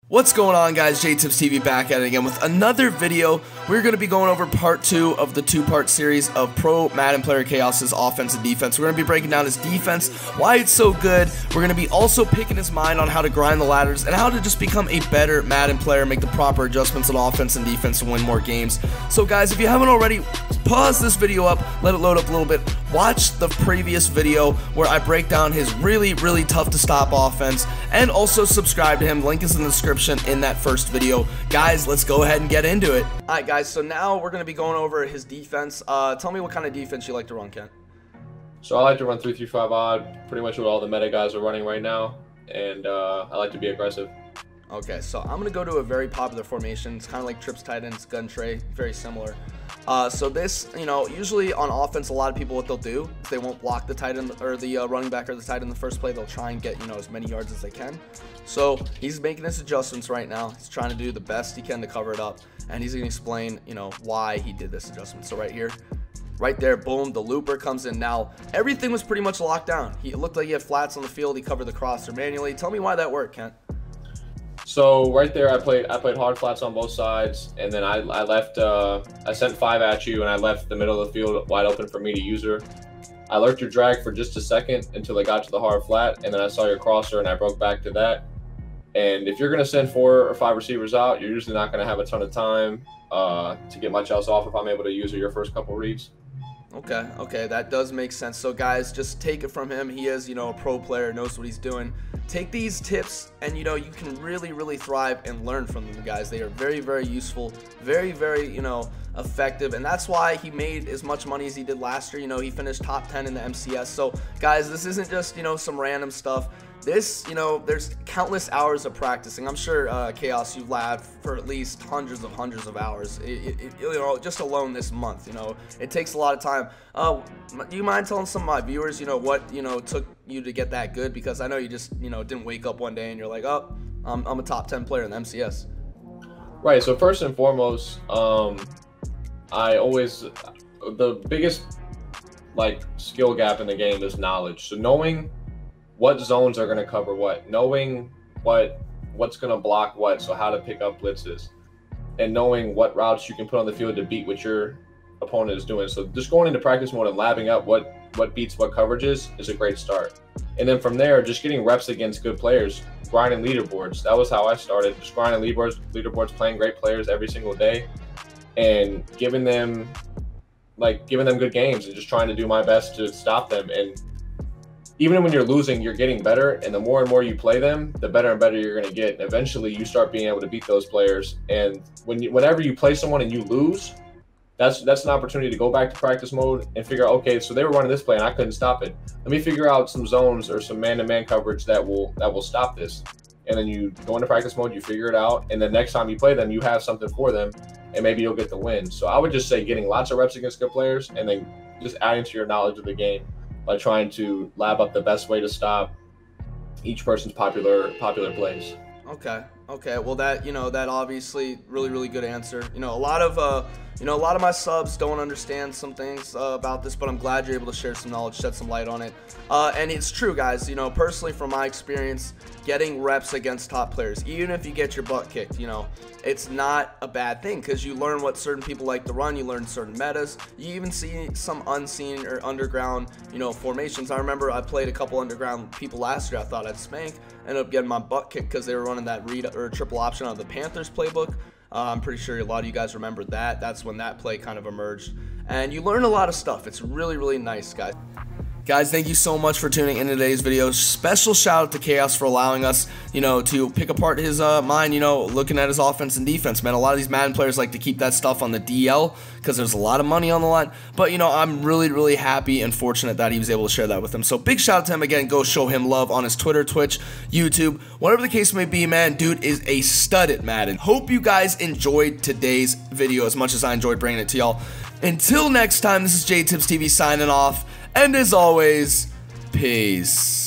What's going on, guys? JTibbs TV back at it again with another video. We're going to be going over part 2 of the 2-part series of pro Madden player K-Aus' offense and defense. We're going to be breaking down his defense, why it's so good. We're going to be also picking his mind on how to grind the ladders and how to just become a better Madden player, make the proper adjustments on offense and defense to win more games. So guys, if you haven't already, pause this video up, let it load up a little bit, watch the previous video where I break down his really tough to stop offense, and also subscribe to him. Link is in the description in that first video. Guys, let's go ahead and get into it. Alright guys, so now we're going to be going over his defense. Tell me what kind of defense you like to run, Kent. So I like to run 3-3-5 odd, pretty much what all the meta guys are running right now, and I like to be aggressive. Okay, so I'm going to go to a very popular formation. It's kind of like trips, tight ends, gun tray, very similar. So this, usually on offense, a lot of people, what they'll do is they won't block the tight end or the running back or the tight end in the first play. They'll try and get, as many yards as they can. So he's making his adjustments right now. He's trying to do the best he can to cover it up, and he's going to explain, why he did this adjustment. So right here, right there, boom, the looper comes in. Now, everything was pretty much locked down. It looked like he had flats on the field. He covered the crosser manually. Tell me why that worked, Kent. So right there, I played hard flats on both sides, and then I left. I sent 5 at you, and I left the middle of the field wide open for me to use her. I lurked your drag for just a second until I got to the hard flat, and then I saw your crosser, and I broke back to that. And if you're going to send 4 or 5 receivers out, you're usually not going to have a ton of time to get much else off if I'm able to use her your first couple reads. Okay, that does make sense. So guys, just take it from him. He is, a pro player, knows what he's doing. Take these tips, and you can really thrive and learn from them, guys. They are very useful, very effective, and that's why he made as much money as he did last year. He finished top 10 in the NCAA. So guys, this isn't just some random stuff. This, there's countless hours of practicing. I'm sure, K-Aus, you've labbed for at least hundreds of hours, just alone this month. It takes a lot of time. Do you mind telling some of my viewers, what, took you to get that good? Because I know you just, didn't wake up one day and you're like, oh, I'm a top 10 player in the MCS. Right, so first and foremost, the biggest, skill gap in the game is knowledge. So knowing what zones are going to cover what, knowing what's going to block what, so how to pick up blitzes, and knowing what routes you can put on the field to beat what your opponent is doing. So just going into practice mode and labbing up what beats what coverages is a great start. And then from there, just getting reps against good players, grinding leaderboards. That was how I started, just grinding leaderboards, playing great players every single day, and giving them good games and just trying to do my best to stop them. And even when you're losing, you're getting better, and the more and more you play them, the better and better you're going to get. And eventually, you start being able to beat those players. And whenever you play someone and you lose, that's an opportunity to go back to practice mode and figure out, okay, so they were running this play and I couldn't stop it. Let me figure out some zones or some man-to-man coverage that will stop this. And then you go into practice mode, you figure it out, and then next time you play them, you have something for them, and maybe you'll get the win. So I would just say getting lots of reps against good players, and then just adding to your knowledge of the game by trying to lab up the best way to stop each person's popular plays. Okay. Well, that obviously really good answer. A lot of my subs don't understand some things about this, but I'm glad you're able to share some knowledge, shed some light on it. And it's true, guys. Personally, from my experience, getting reps against top players, even if you get your butt kicked, it's not a bad thing, because you learn what certain people like to run. You learn certain metas. You even see some unseen or underground, formations. I remember I played a couple underground people last year. I thought I'd spank. Ended up getting my butt kicked because they were running that read or triple option on the Panthers playbook. I'm pretty sure a lot of you guys remember that. That's when that play kind of emerged. And you learn a lot of stuff. It's really nice, guys. Guys, thank you so much for tuning in today's video. Special shout out to K-Aus for allowing us, to pick apart his mind, looking at his offense and defense. Man, a lot of these Madden players like to keep that stuff on the DL because there's a lot of money on the line. But, I'm really happy and fortunate that he was able to share that with him. So big shout out to him again. Go show him love on his Twitter, Twitch, YouTube, whatever the case may be, man. Dude is a stud at Madden. Hope you guys enjoyed today's video as much as I enjoyed bringing it to y'all. Until next time, this is JTibbs TV signing off. And as always, peace.